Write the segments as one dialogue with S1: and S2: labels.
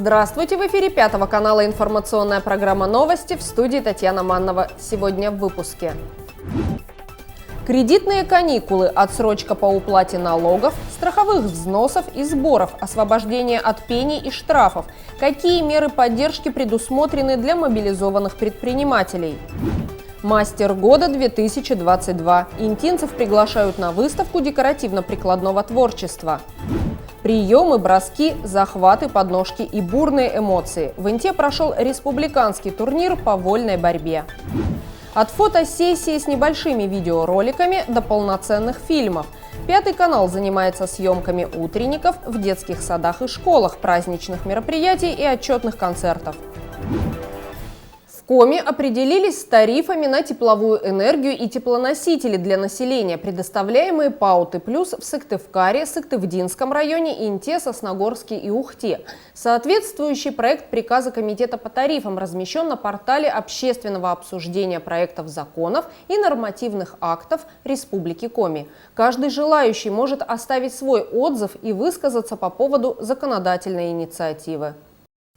S1: Здравствуйте! В эфире Пятого канала информационная программа «Новости», в студии Татьяна Маннова. Сегодня в выпуске. Кредитные каникулы, отсрочка по уплате налогов, страховых взносов и сборов, освобождение от пений и штрафов. Какие меры поддержки предусмотрены для мобилизованных предпринимателей? Мастер года 2022. Интинцев приглашают на выставку декоративно-прикладного творчества. Приемы, броски, захваты, подножки и бурные эмоции. В Инте прошел республиканский турнир по вольной борьбе. От фотосессии с небольшими видеороликами до полноценных фильмов. Пятый канал занимается съемками утренников в детских садах и школах, праздничных мероприятий и отчетных концертов. В Коми определились с тарифами на тепловую энергию и теплоносители для населения, предоставляемые ПАО «Ты плюс» в Сыктывкаре, Сыктывдинском районе, Инте, Сосногорске и Ухте. Соответствующий проект приказа Комитета по тарифам размещен на портале общественного обсуждения проектов законов и нормативных актов Республики Коми. Каждый желающий может оставить свой отзыв и высказаться по поводу законодательной инициативы.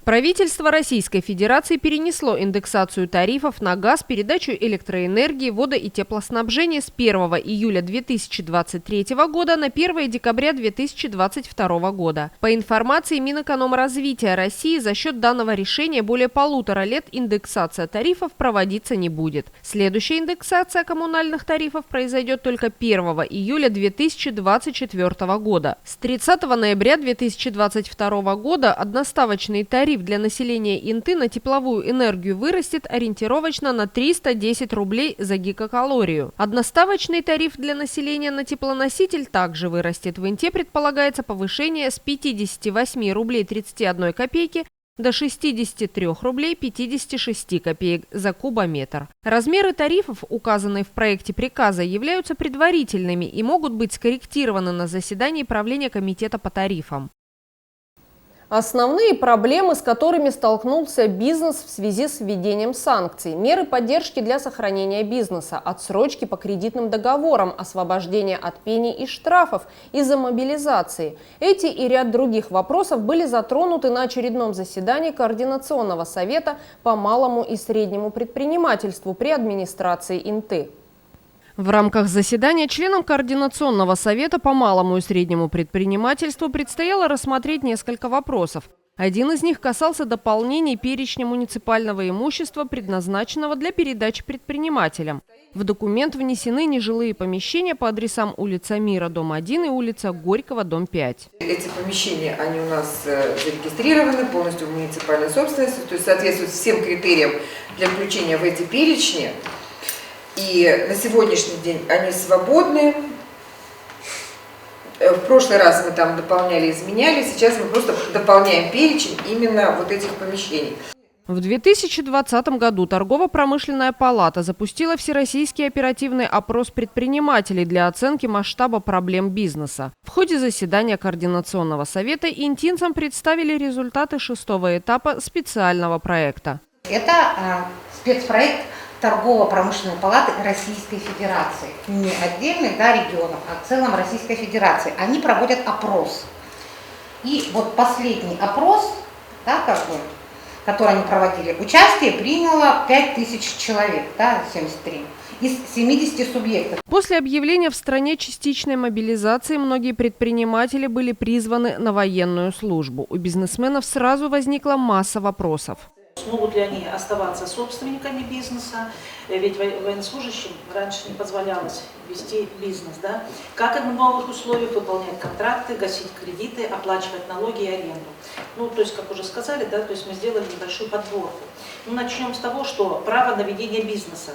S1: Правительство Российской Федерации перенесло индексацию тарифов на газ, передачу электроэнергии, водо- и теплоснабжение с 1 июля 2023 года на 1 декабря 2022 года. По информации Минэкономразвития России, за счет данного решения более 1,5 лет индексация тарифов проводиться не будет. Следующая индексация коммунальных тарифов произойдет только 1 июля 2024 года. С 30 ноября 2022 года одноставочный тариф для населения Инты на тепловую энергию вырастет ориентировочно на 310 рублей за гигакалорию. Одноставочный тариф для населения на теплоноситель также вырастет. В Инте предполагается повышение с 58 рублей 31 копейки до 63 рублей 56 копеек за кубометр. Размеры тарифов, указанные в проекте приказа, являются предварительными и могут быть скорректированы на заседании правления Комитета по тарифам. Основные проблемы, с которыми столкнулся бизнес в связи с введением санкций. Меры поддержки для сохранения бизнеса, отсрочки по кредитным договорам, освобождение от пений и штрафов из-за мобилизации. Эти и ряд других вопросов были затронуты на очередном заседании Координационного совета по малому и среднему предпринимательству при администрации Инты. В рамках заседания членам Координационного совета по малому и среднему предпринимательству предстояло рассмотреть несколько вопросов. Один из них касался дополнения перечня муниципального имущества, предназначенного для передачи предпринимателям. В документ внесены нежилые помещения по адресам улица Мира, дом 1 и улица Горького, дом 5.
S2: Эти помещения, они у нас зарегистрированы полностью в муниципальной собственности, то есть соответствуют всем критериям для включения в эти перечни. И на сегодняшний день они свободны. В прошлый раз мы там дополняли, изменяли, сейчас мы просто дополняем перечень именно вот этих помещений.
S1: В 2020 году Торгово-промышленная палата запустила всероссийский оперативный опрос предпринимателей для оценки масштаба проблем бизнеса. В ходе заседания Координационного совета интинцам представили результаты 6-го этапа специального проекта.
S3: Это спецпроект Торгово-промышленной палаты Российской Федерации. Не отдельных регионов, а в целом Российской Федерации. Они проводят опрос. И вот последний опрос, который они проводили, участие приняло 5000 человек, 73, из 70 субъектов.
S1: После объявления в стране частичной мобилизации многие предприниматели были призваны на военную службу. У бизнесменов сразу возникла масса вопросов.
S4: Смогут ли они оставаться собственниками бизнеса, ведь военнослужащим раньше не позволялось вести бизнес, Как им в новых условиях выполнять контракты, гасить кредиты, оплачивать налоги и аренду. То есть, как уже сказали, то есть мы сделали небольшую подборку. Начнем с того, что право на ведение бизнеса.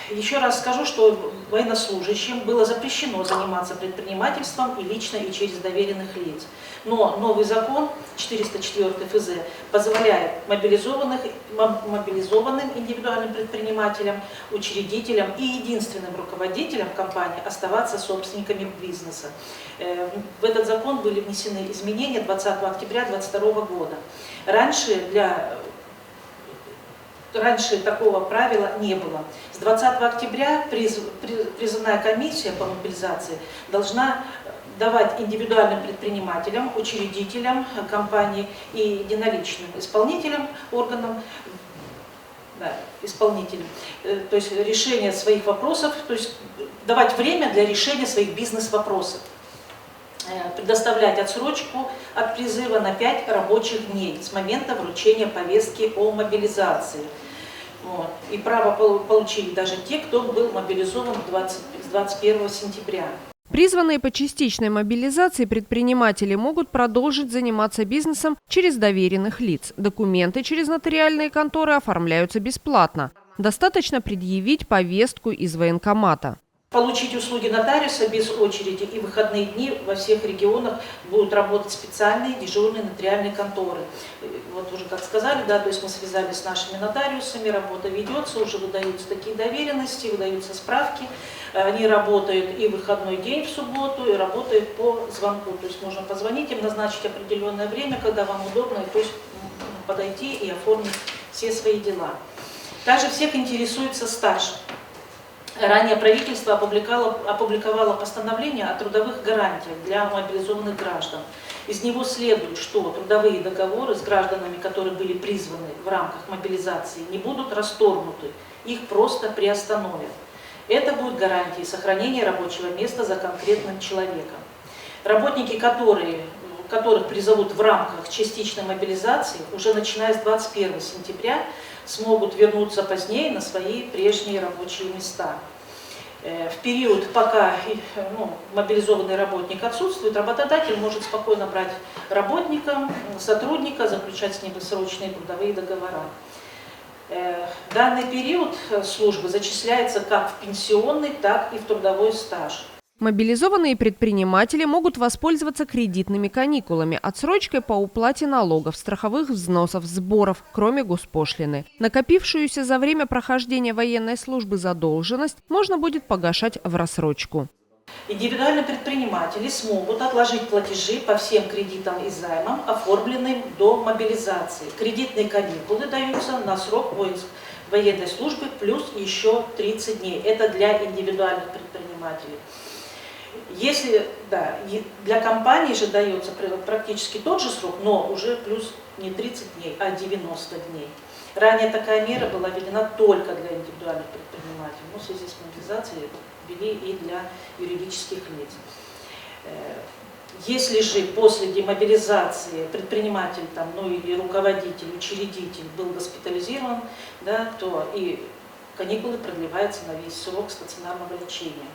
S4: Еще раз скажу, что военнослужащим было запрещено заниматься предпринимательством и лично, и через доверенных лиц. Но новый закон, 404 ФЗ, позволяет мобилизованным индивидуальным предпринимателям, учредителям и единственным руководителям компании оставаться собственниками бизнеса. В этот закон были внесены изменения 20 октября 2022 года. Раньше такого правила не было. С 20 октября призывная комиссия по мобилизации должна давать индивидуальным предпринимателям, учредителям компании и единоличным исполнителям, органам, да, исполнителям, то есть решение своих вопросов, то есть давать время для решения своих бизнес-вопросов. Предоставлять отсрочку от призыва на 5 рабочих дней с момента вручения повестки о мобилизации. Вот. И право получили даже те, кто был мобилизован с 21 сентября.
S1: Призванные по частичной мобилизации предприниматели могут продолжить заниматься бизнесом через доверенных лиц. Документы через нотариальные конторы оформляются бесплатно. Достаточно предъявить повестку из военкомата.
S4: Получить услуги нотариуса без очереди и выходные дни во всех регионах будут работать специальные дежурные нотариальные конторы. Вот уже как сказали, да, то есть мы связались с нашими нотариусами, работа ведется, уже выдаются такие доверенности, выдаются справки. Они работают и выходной день в субботу, и работают по звонку. То есть можно позвонить им, назначить определенное время, когда вам удобно, и пусть подойти и оформить все свои дела. Также всех интересуется стаж. Ранее правительство опубликовало постановление о трудовых гарантиях для мобилизованных граждан. Из него следует, что трудовые договоры с гражданами, которые были призваны в рамках мобилизации, не будут расторгнуты, их просто приостановят. Это будет гарантией сохранения рабочего места за конкретным человеком. Работники, которых призовут в рамках частичной мобилизации, уже начиная с 21 сентября, смогут вернуться позднее на свои прежние рабочие места. В период, пока мобилизованный работник отсутствует, работодатель может спокойно брать сотрудника, заключать с ним бессрочные трудовые договора. Данный период службы зачисляется как в пенсионный, так и в трудовой стаж.
S1: Мобилизованные предприниматели могут воспользоваться кредитными каникулами, отсрочкой по уплате налогов, страховых взносов, сборов, кроме госпошлины. Накопившуюся за время прохождения военной службы задолженность можно будет погашать в рассрочку.
S4: Индивидуальные предприниматели смогут отложить платежи по всем кредитам и займам, оформленным до мобилизации. Кредитные каникулы даются на срок военной службы плюс еще 30 дней. Это для индивидуальных предпринимателей. Для компании же дается практически тот же срок, но уже плюс не 30 дней, а 90 дней. Ранее такая мера была введена только для индивидуальных предпринимателей, но в связи с мобилизацией ввели и для юридических лиц. Если же после демобилизации предприниматель или руководитель, учредитель был госпитализирован, да, то и каникулы продлеваются на весь срок стационарного лечения.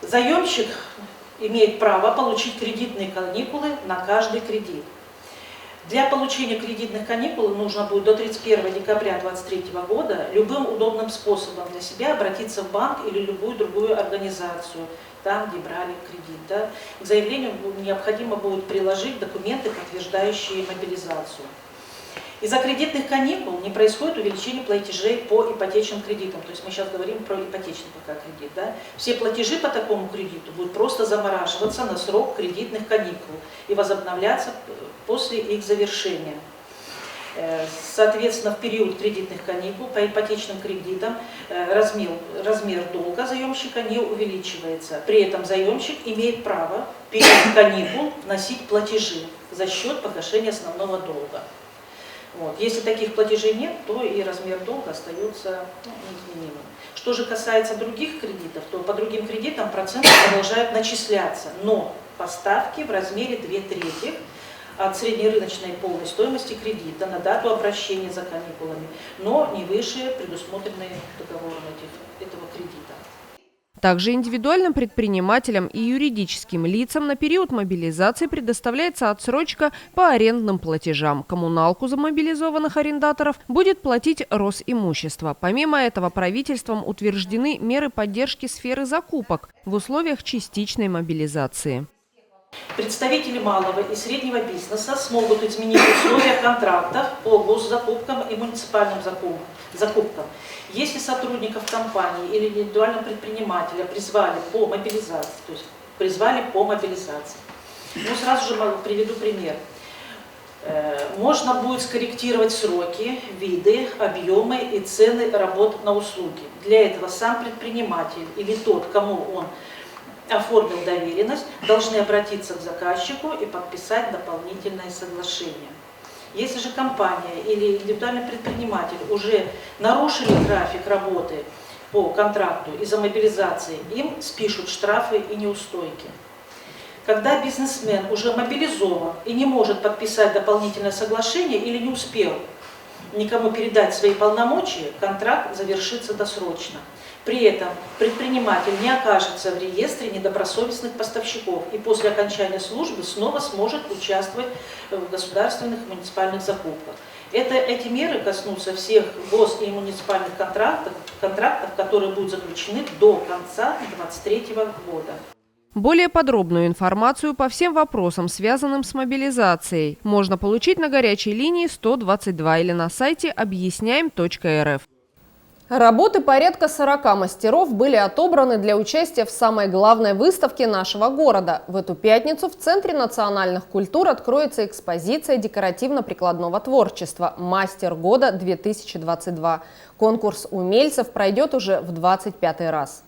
S4: Заемщик имеет право получить кредитные каникулы на каждый кредит. Для получения кредитных каникул нужно будет до 31 декабря 2023 года любым удобным способом для себя обратиться в банк или любую другую организацию, там, где брали кредит. Да. К заявлению необходимо будет приложить документы, подтверждающие мобилизацию. Из-за кредитных каникул не происходит увеличение платежей по ипотечным кредитам. То есть мы сейчас говорим про ипотечный пока кредит. Да? Все платежи по такому кредиту будут просто замораживаться на срок кредитных каникул и возобновляться после их завершения. Соответственно, в период кредитных каникул по ипотечным кредитам размер долга заемщика не увеличивается. При этом заемщик имеет право в период каникул вносить платежи за счет погашения основного долга. Вот. Если таких платежей нет, то и размер долга остается неизменимым. Что же касается других кредитов, то по другим кредитам проценты продолжают начисляться, но по ставке в размере 2/3 от среднерыночной полной стоимости кредита на дату обращения за каникулами, но не выше предусмотренной договором этого кредита.
S1: Также индивидуальным предпринимателям и юридическим лицам на период мобилизации предоставляется отсрочка по арендным платежам. Коммуналку за мобилизованных арендаторов будет платить Росимущество. Помимо этого, правительством утверждены меры поддержки сферы закупок в условиях частичной мобилизации.
S4: Представители малого и среднего бизнеса смогут изменить условия контрактов по госзакупкам и муниципальным закупкам. Если сотрудников компании или индивидуального предпринимателя призвали по мобилизации, сразу же приведу пример. Можно будет скорректировать сроки, виды, объемы и цены работ на услуги. Для этого сам предприниматель или тот, кому он оформил доверенность, должны обратиться к заказчику и подписать дополнительное соглашение. Если же компания или индивидуальный предприниматель уже нарушили график работы по контракту из-за мобилизации, им спишут штрафы и неустойки. Когда бизнесмен уже мобилизован и не может подписать дополнительное соглашение или не успел никому передать свои полномочия, контракт завершится досрочно. При этом предприниматель не окажется в реестре недобросовестных поставщиков и после окончания службы снова сможет участвовать в государственных и муниципальных закупках. Эти меры коснутся всех гос- и муниципальных контрактов, которые будут заключены до конца 2023 года.
S1: Более подробную информацию по всем вопросам, связанным с мобилизацией, можно получить на горячей линии 122 или на сайте объясняем.рф. Работы порядка 40 мастеров были отобраны для участия в самой главной выставке нашего города. В эту пятницу в Центре национальных культур откроется экспозиция декоративно-прикладного творчества «Мастер года-2022». Конкурс умельцев пройдет уже в 25-й раз.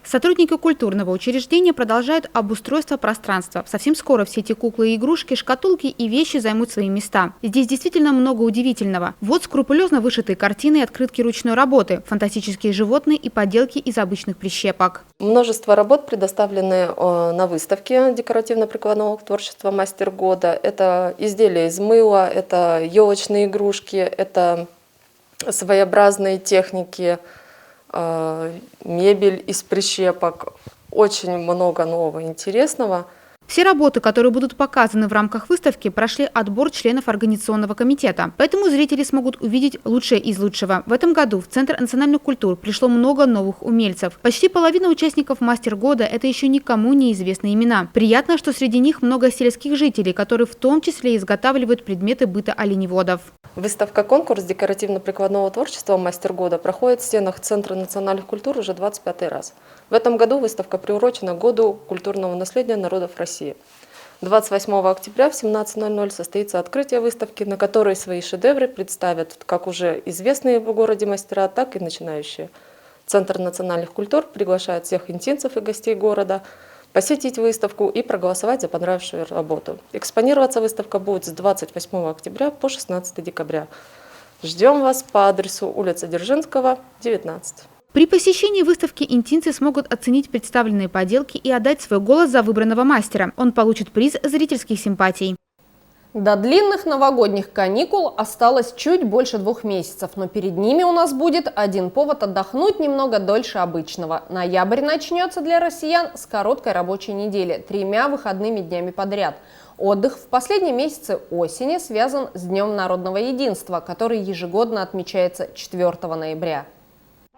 S5: Сотрудники культурного учреждения продолжают обустройство пространства. Совсем скоро все эти куклы, игрушки, шкатулки и вещи займут свои места. Здесь действительно много удивительного. Вот скрупулезно вышитые картины и открытки ручной работы, фантастические животные и поделки из обычных прищепок.
S6: Множество работ предоставлены на выставке декоративно-прикладного творчества «Мастер года». Это изделия из мыла, это елочные игрушки, это своеобразные техники, мебель из прищепок. Очень много нового интересного.
S5: Все работы, которые будут показаны в рамках выставки, прошли отбор членов организационного комитета. Поэтому зрители смогут увидеть лучшее из лучшего. В этом году в Центр национальных культур пришло много новых умельцев. Почти половина участников «Мастер года» – это еще никому неизвестные имена. Приятно, что среди них много сельских жителей, которые в том числе изготавливают предметы быта оленеводов.
S6: Выставка-конкурс декоративно-прикладного творчества «Мастер года» проходит в стенах Центра национальных культур уже 25-й раз. В этом году выставка приурочена к Году культурного наследия народов России. 28 октября в 17:00 состоится открытие выставки, на которой свои шедевры представят как уже известные в городе мастера, так и начинающие. Центр национальных культур приглашает всех интинцев и гостей города посетить выставку и проголосовать за понравившуюся работу. Экспонироваться выставка будет с 28 октября по 16 декабря. Ждем вас по адресу улица Дзержинского, 19.
S5: При посещении выставки интинцы смогут оценить представленные поделки и отдать свой голос за выбранного мастера. Он получит приз зрительских симпатий.
S1: До длинных новогодних каникул осталось чуть больше 2 месяцев, но перед ними у нас будет один повод отдохнуть немного дольше обычного. Ноябрь начнется для россиян с короткой рабочей недели, 3 выходными днями подряд. Отдых в последние месяцы осени связан с Днем народного единства, который ежегодно отмечается 4 ноября.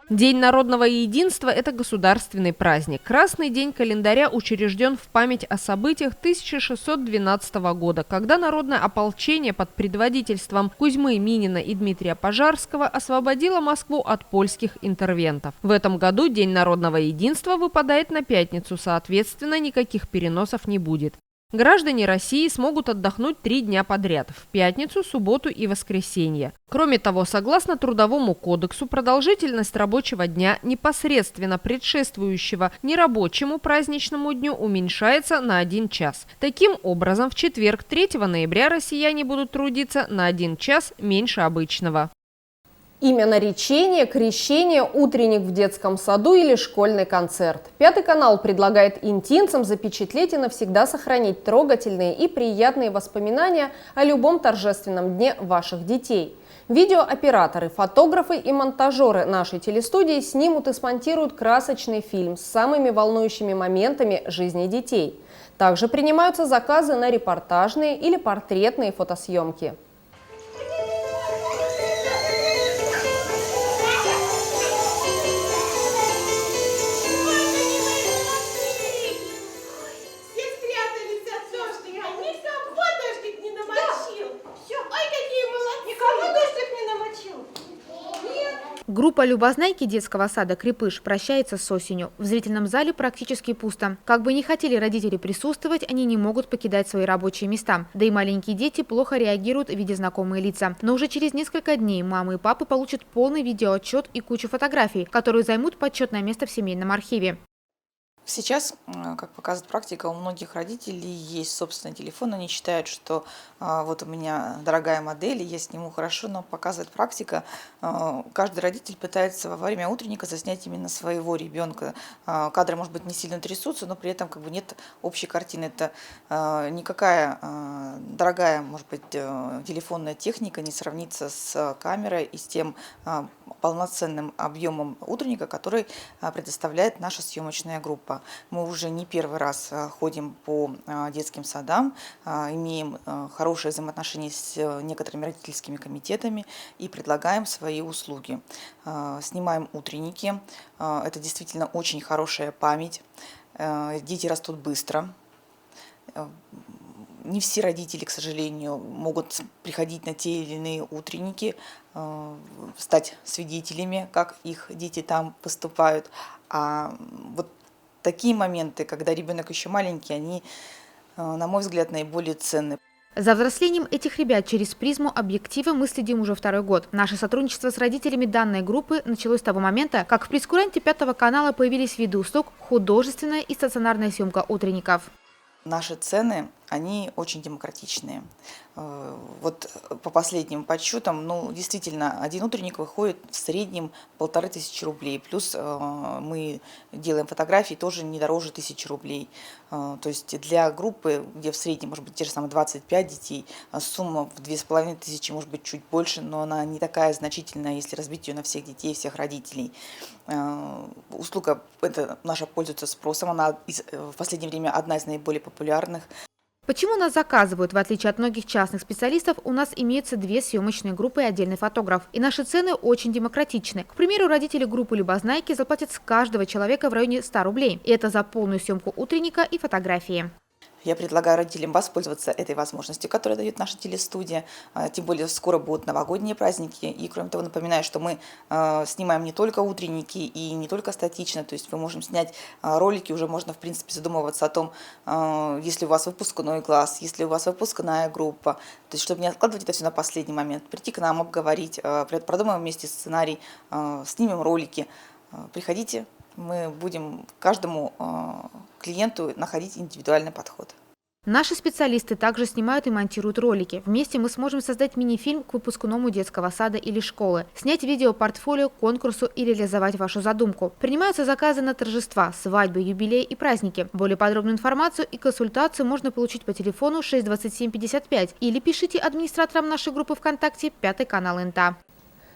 S1: День народного единства – это государственный праздник. Красный день календаря учрежден в память о событиях 1612 года, когда народное ополчение под предводительством Кузьмы Минина и Дмитрия Пожарского освободило Москву от польских интервентов. В этом году День народного единства выпадает на пятницу, соответственно, никаких переносов не будет. Граждане России смогут отдохнуть 3 дня подряд – в пятницу, субботу и воскресенье. Кроме того, согласно Трудовому кодексу, продолжительность рабочего дня, непосредственно предшествующего нерабочему праздничному дню, уменьшается на 1 час. Таким образом, в четверг, 3 ноября, россияне будут трудиться на 1 час меньше обычного. Имя наречения, крещение, утренник в детском саду или школьный концерт. Пятый канал предлагает интинцам запечатлеть и навсегда сохранить трогательные и приятные воспоминания о любом торжественном дне ваших детей. Видеооператоры, фотографы и монтажеры нашей телестудии снимут и смонтируют красочный фильм с самыми волнующими моментами жизни детей. Также принимаются заказы на репортажные или портретные фотосъемки.
S5: Группа любознайки детского сада «Крепыш» прощается с осенью. В зрительном зале практически пусто. Как бы ни хотели родители присутствовать, они не могут покидать свои рабочие места. Да и маленькие дети плохо реагируют, видя знакомые лица. Но уже через несколько дней мамы и папы получат полный видеоотчет и кучу фотографий, которые займут почетное место в семейном архиве.
S7: Сейчас, как показывает практика, у многих родителей есть собственный телефон. Они считают, что вот у меня дорогая модель, и я сниму хорошо, но показывает практика, каждый родитель пытается во время утренника заснять именно своего ребенка. Кадры, может быть, не сильно трясутся, но при этом как бы нет общей картины. Это никакая дорогая, может быть, телефонная техника не сравнится с камерой и с тем полноценным объемом утренника, который предоставляет наша съемочная группа. Мы уже не первый раз ходим по детским садам, имеем хорошие взаимоотношения с некоторыми родительскими комитетами и предлагаем свои услуги. Снимаем утренники. Это действительно очень хорошая память. Дети растут быстро. Не все родители, к сожалению, могут приходить на те или иные утренники, стать свидетелями, как их дети там поступают. А вот такие моменты, когда ребенок еще маленький, они, на мой взгляд, наиболее ценны.
S5: За взрослением этих ребят через призму объектива мы следим уже второй год. Наше сотрудничество с родителями данной группы началось с того момента, как в пресс-куранте 5-го канала появились виды услуг художественная и стационарная съемка утренников.
S7: Наши цены, они очень демократичные. Вот по последним подсчетам, ну, действительно, один утренник выходит в среднем 1500 рублей. Плюс мы делаем фотографии тоже не дороже 1000 рублей. То есть для группы, где в среднем, может быть, те же самые 25 детей, сумма в 2500, может быть, чуть больше, но она не такая значительная, если разбить ее на всех детей, всех родителей. Услуга эта наша пользуется спросом, она в последнее время одна из наиболее популярных.
S5: Почему нас заказывают? В отличие от многих частных специалистов, у нас имеются 2 съемочные группы и отдельный фотограф. И наши цены очень демократичны. К примеру, родители группы «Любознайки» заплатят с каждого человека в районе 100 рублей. И это за полную съемку утренника и фотографии.
S7: Я предлагаю родителям воспользоваться этой возможностью, которую дает наша телестудия. Тем более скоро будут новогодние праздники. И кроме того, напоминаю, что мы снимаем не только утренники и не только статично. То есть мы можем снять ролики, уже можно в принципе задумываться о том, если у вас выпускной класс, если у вас выпускная группа. То есть чтобы не откладывать это все на последний момент, прийти к нам, обговорить, продумаем вместе сценарий, снимем ролики. Приходите. Мы будем каждому клиенту находить индивидуальный подход.
S5: Наши специалисты также снимают и монтируют ролики. Вместе мы сможем создать мини-фильм к выпускному детского сада или школы, снять видео-портфолио к конкурсу и реализовать вашу задумку. Принимаются заказы на торжества, свадьбы, юбилеи и праздники. Более подробную информацию и консультацию можно получить по телефону 627 55 или пишите администраторам нашей группы ВКонтакте 5-й канал ИНТА.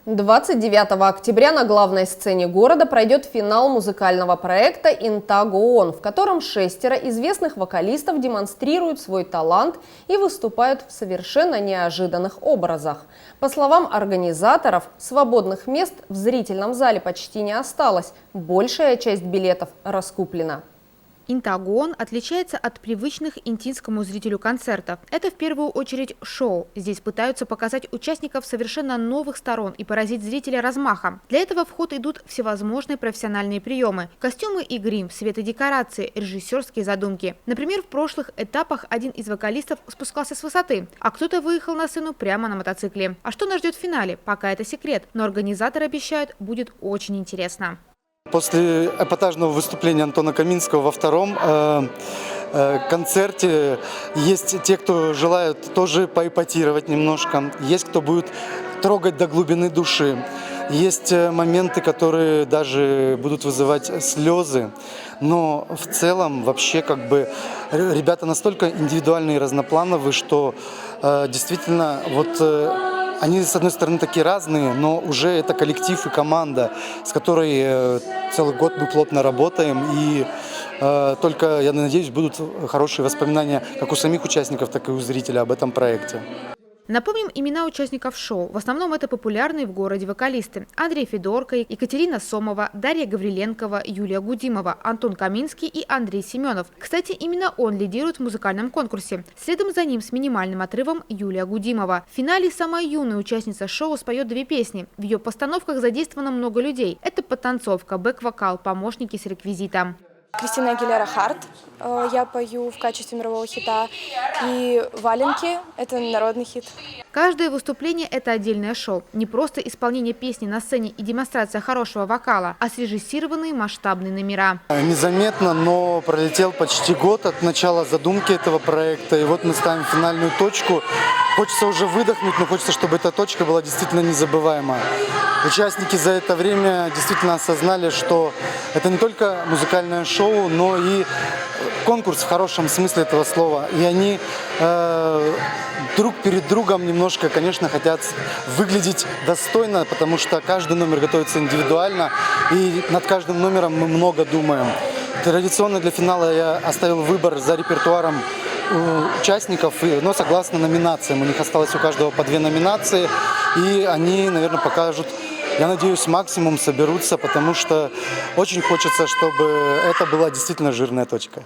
S1: 29 октября на главной сцене города пройдет финал музыкального проекта «ИНТА Го Он», в котором 6 известных вокалистов демонстрируют свой талант и выступают в совершенно неожиданных образах. По словам организаторов, свободных мест в зрительном зале почти не осталось, большая часть билетов раскуплена.
S5: «ИНТА Го Он» отличается от привычных интинскому зрителю концертов. Это в первую очередь шоу. Здесь пытаются показать участников совершенно новых сторон и поразить зрителя размахом. Для этого в ход идут всевозможные профессиональные приемы. Костюмы и грим, светодекорации, режиссерские задумки. Например, в прошлых этапах один из вокалистов спускался с высоты, а кто-то выехал на сцену прямо на мотоцикле. А что нас ждет в финале? Пока это секрет, но организаторы обещают, будет очень интересно.
S8: После эпатажного выступления Антона Каминского во втором концерте есть те, кто желают тоже поэпатировать немножко, есть кто будет трогать до глубины души. Есть моменты, которые даже будут вызывать слезы, но в целом вообще как бы ребята настолько индивидуальные и разноплановые, что действительно вот они, с одной стороны, такие разные, но уже это коллектив и команда, с которой целый год мы плотно работаем. И только, я надеюсь, будут хорошие воспоминания как у самих участников, так и у зрителя об этом проекте.
S5: Напомним имена участников шоу. В основном это популярные в городе вокалисты. Андрей Федорко, Екатерина Сомова, Дарья Гавриленкова, Юлия Гудимова, Антон Каминский и Андрей Семенов. Кстати, именно он лидирует в музыкальном конкурсе. Следом за ним с минимальным отрывом Юлия Гудимова. В финале самая юная участница шоу споет 2 песни. В ее постановках задействовано много людей. Это подтанцовка, бэк-вокал, помощники с реквизитом.
S9: Кристина Агилера «Харт» я пою в качестве мирового хита. И «Валенки» — это народный хит.
S5: Каждое выступление – это отдельное шоу. Не просто исполнение песни на сцене и демонстрация хорошего вокала, а срежиссированные масштабные номера.
S8: Незаметно, но пролетел почти год от начала задумки этого проекта. И вот мы ставим финальную точку. Хочется уже выдохнуть, но хочется, чтобы эта точка была действительно незабываемая. Участники за это время действительно осознали, что это не только музыкальное шоу, но и конкурс в хорошем смысле этого слова. И они друг перед другом немножко, конечно, хотят выглядеть достойно, потому что каждый номер готовится индивидуально, и над каждым номером мы много думаем. Традиционно для финала я оставил выбор за репертуаром участников, но согласно номинациям. У них осталось у каждого по 2 номинации, и они, наверное, покажут, я надеюсь, максимум, соберутся, потому что очень хочется, чтобы это была действительно жирная точка.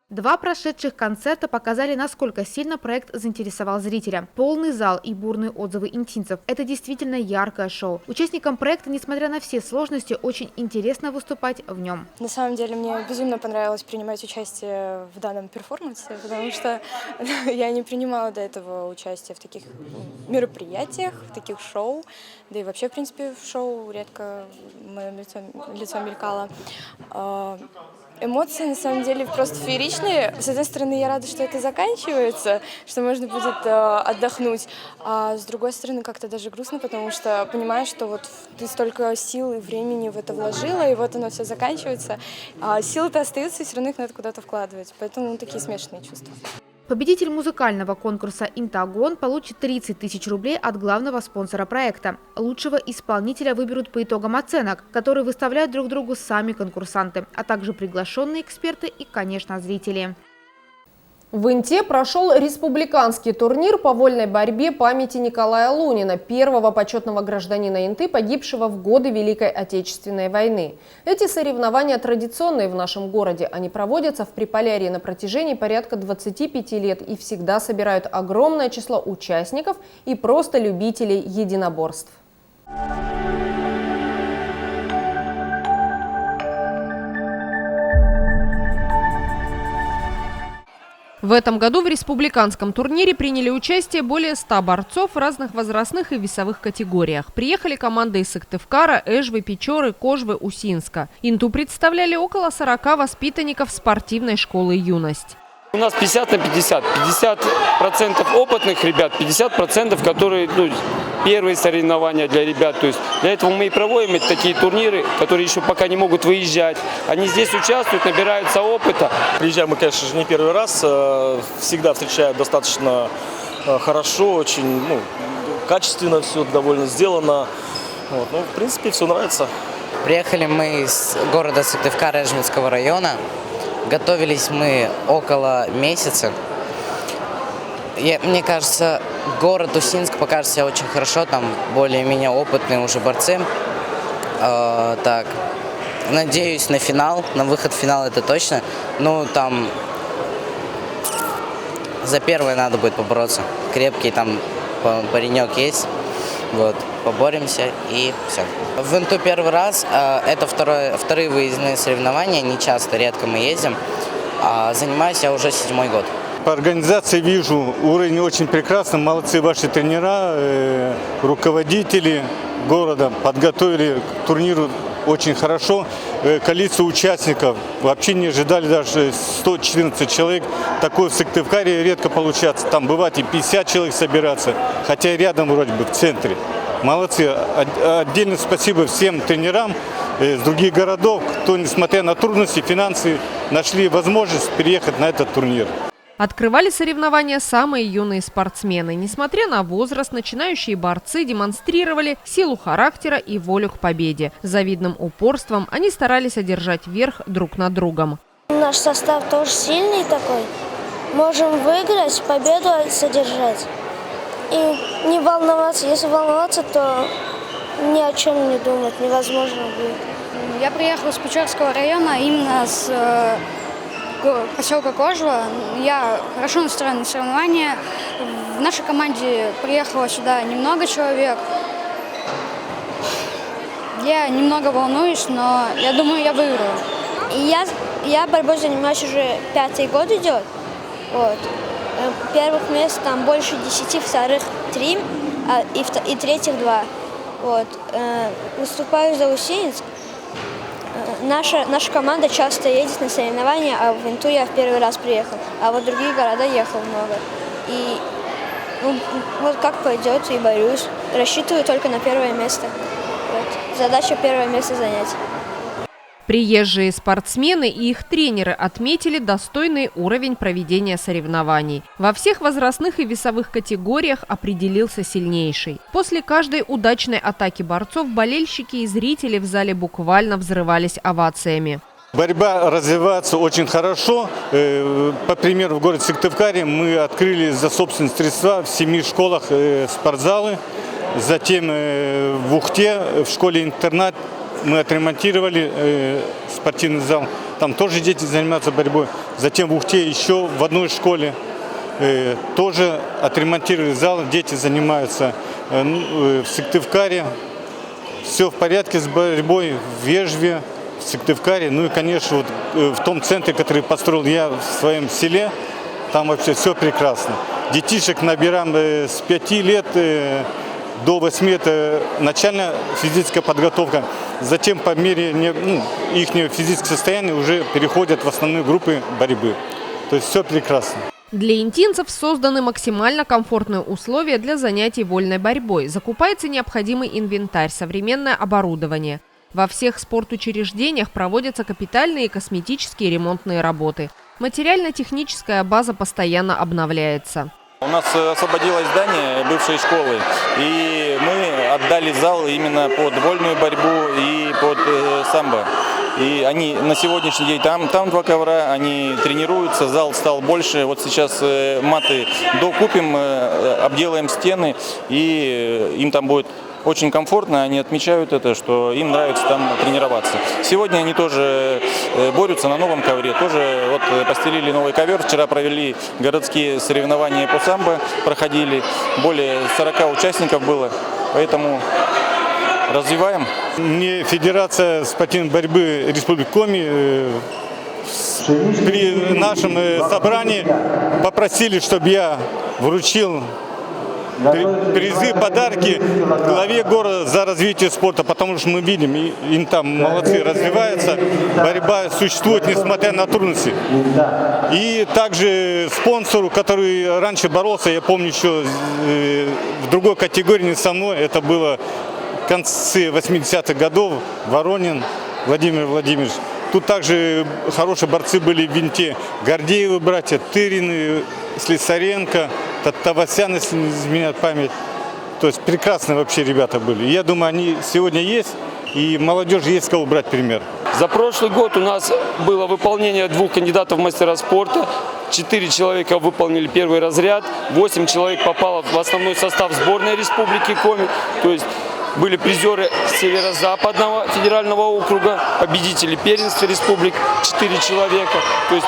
S5: 2 прошедших концерта показали, насколько сильно проект заинтересовал зрителя. Полный зал и бурные отзывы интинцев – это действительно яркое шоу. Участникам проекта, несмотря на все сложности, очень интересно выступать в нем.
S9: На самом деле мне безумно понравилось принимать участие в данном перформансе, потому что я не принимала до этого участие в таких мероприятиях, в таких шоу. Да и вообще, в принципе, в шоу редко мое лицо мелькало. Эмоции, на самом деле, просто фееричные. С одной стороны, я рада, что это заканчивается, что можно будет отдохнуть. А с другой стороны, как-то даже грустно, потому что понимаешь, что вот ты столько сил и времени в это вложила, и вот оно все заканчивается. А силы-то остаются, и все равно их надо куда-то вкладывать. Поэтому такие смешанные чувства.
S5: Победитель музыкального конкурса «Интагон» получит 30 тысяч рублей от главного спонсора проекта. Лучшего исполнителя выберут по итогам оценок, которые выставляют друг другу сами конкурсанты, а также приглашенные эксперты и, конечно, зрители.
S1: В Инте прошел республиканский турнир по вольной борьбе памяти Николая Лунина, первого почетного гражданина Инты, погибшего в годы Великой Отечественной войны. Эти соревнования традиционные в нашем городе. Они проводятся в Приполярье на протяжении порядка 25 лет и всегда собирают огромное число участников и просто любителей единоборств. В этом году в республиканском турнире приняли участие более 100 борцов в разных возрастных и весовых категориях. Приехали команды из Сыктывкара, Эжвы, Печоры, Кожвы, Усинска. Инту представляли около 40 воспитанников спортивной школы «Юность».
S10: У нас 50 на 50. 50% опытных ребят, 50% которые первые соревнования для ребят. То есть для этого мы и проводим такие турниры, которые еще пока не могут выезжать. Они здесь участвуют, набираются опыта.
S11: Приезжаем мы, конечно же, не первый раз. Всегда встречают достаточно хорошо, очень качественно все довольно сделано. В принципе, все нравится.
S12: Приехали мы из города Сыктывкара Эжвинского района. Готовились мы около месяца. Мне кажется, город Усинск покажет себя очень хорошо, там более-менее опытные уже борцы. Так, надеюсь на финал, на выход в финал это точно. Там за первое надо будет побороться. Крепкий там паренек есть. Поборемся и все. В Инту первый раз, это вторые выездные соревнования, не часто, редко мы ездим. Занимаюсь я уже 7-й год.
S13: По организации вижу, уровень очень прекрасный, молодцы ваши тренера, руководители города подготовили к турниру очень хорошо. Количество участников вообще не ожидали, даже 114 человек. Такое в Сыктывкаре редко получается. Там бывает и 50 человек собираться, хотя и рядом вроде бы в центре. Молодцы. Отдельное спасибо всем тренерам из других городов, кто, несмотря на трудности, финансы, нашли возможность переехать на этот турнир.
S1: Открывали соревнования самые юные спортсмены. Несмотря на возраст, начинающие борцы демонстрировали силу характера и волю к победе. С завидным упорством они старались одержать верх друг над другом.
S14: Наш состав тоже сильный такой. Можем выиграть, победу содержать. И не волноваться. Если волноваться, то ни о чем не думать невозможно будет.
S15: Я приехала с Печорского района, именно с поселка Кожва. Я хорошо настроена на соревнования. В нашей команде приехало сюда немного человек. Я немного волнуюсь, но я думаю, я выиграю.
S14: Я Я борьбой занимаюсь уже 5-й год идет. Вот. Первых мест там больше 10, вторых 3, и третьих 2. Вот. Выступаю за Усинец. Наша команда часто едет на соревнования, а в Инту я в первый раз приехал. А вот в другие города ехал много. И вот как пойдет, и борюсь. Рассчитываю только на первое место. Вот. Задача первое место занять.
S1: Приезжие спортсмены и их тренеры отметили достойный уровень проведения соревнований. Во всех возрастных и весовых категориях определился сильнейший. После каждой удачной атаки борцов болельщики и зрители в зале буквально взрывались овациями.
S13: Борьба развивается очень хорошо. По примеру, в городе Сыктывкаре мы открыли за собственные средства в 7 школах спортзалы. Затем в Ухте, в школе-интернат, мы отремонтировали спортивный зал. Там тоже дети занимаются борьбой. Затем в Ухте еще в одной школе тоже отремонтировали зал. Дети занимаются. В Сыктывкаре все в порядке с борьбой, в Вежве, в Сыктывкаре. Ну и, конечно, вот в том центре, который построил я в своем селе, там вообще все прекрасно. Детишек набираем с 5 лет до 8 это начальная физическая подготовка. Затем по мере их физического состояния уже переходят в основные группы борьбы. То есть все прекрасно.
S1: Для интинцев созданы максимально комфортные условия для занятий вольной борьбой. Закупается необходимый инвентарь, современное оборудование. Во всех спортучреждениях проводятся капитальные и косметические ремонтные работы. Материально-техническая база постоянно обновляется.
S16: У нас освободилось здание бывшей школы, и мы отдали зал именно под вольную борьбу и под самбо. И они на сегодняшний день, там 2 ковра, они тренируются, зал стал больше. Вот сейчас маты докупим, обделаем стены, и им там будет очень комфортно, они отмечают это, что им нравится там тренироваться. Сегодня они тоже борются на новом ковре, тоже вот постелили новый ковер. Вчера провели городские соревнования по самбо, проходили, более 40 участников было, поэтому развиваем.
S13: Мне Федерация спортивной борьбы Республики Коми при нашем собрании попросили, чтобы я вручил призы, подарки главе города за развитие спорта, потому что мы видим, им там молодцы, развивается, борьба существует, несмотря на трудности. И также спонсору, который раньше боролся, я помню еще в другой категории, не со мной, это было в конце 80-х годов, Воронин Владимир Владимирович. Тут также хорошие борцы были в винте. Гордеевы братья, Тырины, Слесаренко, Тавасян, если не изменяет память. То есть прекрасные вообще ребята были. Я думаю, они сегодня есть, и молодежь есть с кого брать пример.
S10: За прошлый год у нас было выполнение 2 кандидатов в мастера спорта. 4 человека выполнили первый разряд, 8 человек попало в основной состав сборной Республики Коми. То есть были призеры Северо-Западного федерального округа, победители первенства республик, 4 человека. То есть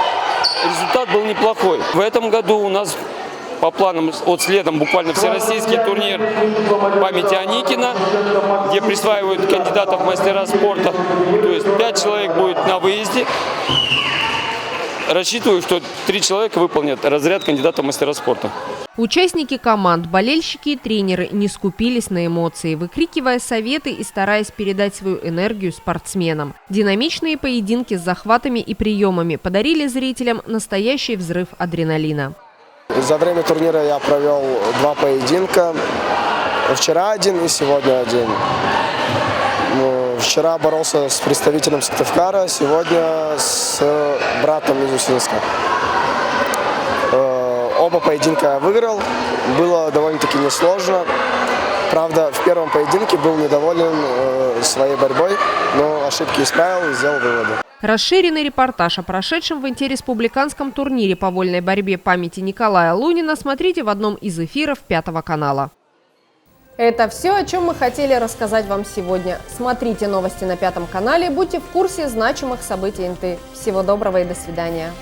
S10: результат был неплохой. В этом году у нас по планам следом буквально всероссийский турнир памяти Аникина, где присваивают кандидатов в мастера спорта. То есть 5 человек будет на выезде. Рассчитываю, что 3 человека выполнят разряд кандидата в мастера спорта.
S1: Участники команд, болельщики и тренеры не скупились на эмоции, выкрикивая советы и стараясь передать свою энергию спортсменам. Динамичные поединки с захватами и приемами подарили зрителям настоящий взрыв адреналина.
S17: За время турнира я провел 2 поединка. Вчера 1 и сегодня 1. Вчера боролся с представителем Сыктывкара, сегодня с братом из Усинска. Оба поединка я выиграл, было довольно-таки несложно. Правда, в первом поединке был недоволен своей борьбой, но ошибки исправил и сделал выводы.
S1: Расширенный репортаж о прошедшем в антиреспубликанском турнире по вольной борьбе памяти Николая Лунина смотрите в одном из эфиров 5 канала. Это все, о чем мы хотели рассказать вам сегодня. Смотрите новости на 5 канале, будьте в курсе значимых событий Инты. Всего доброго и до свидания.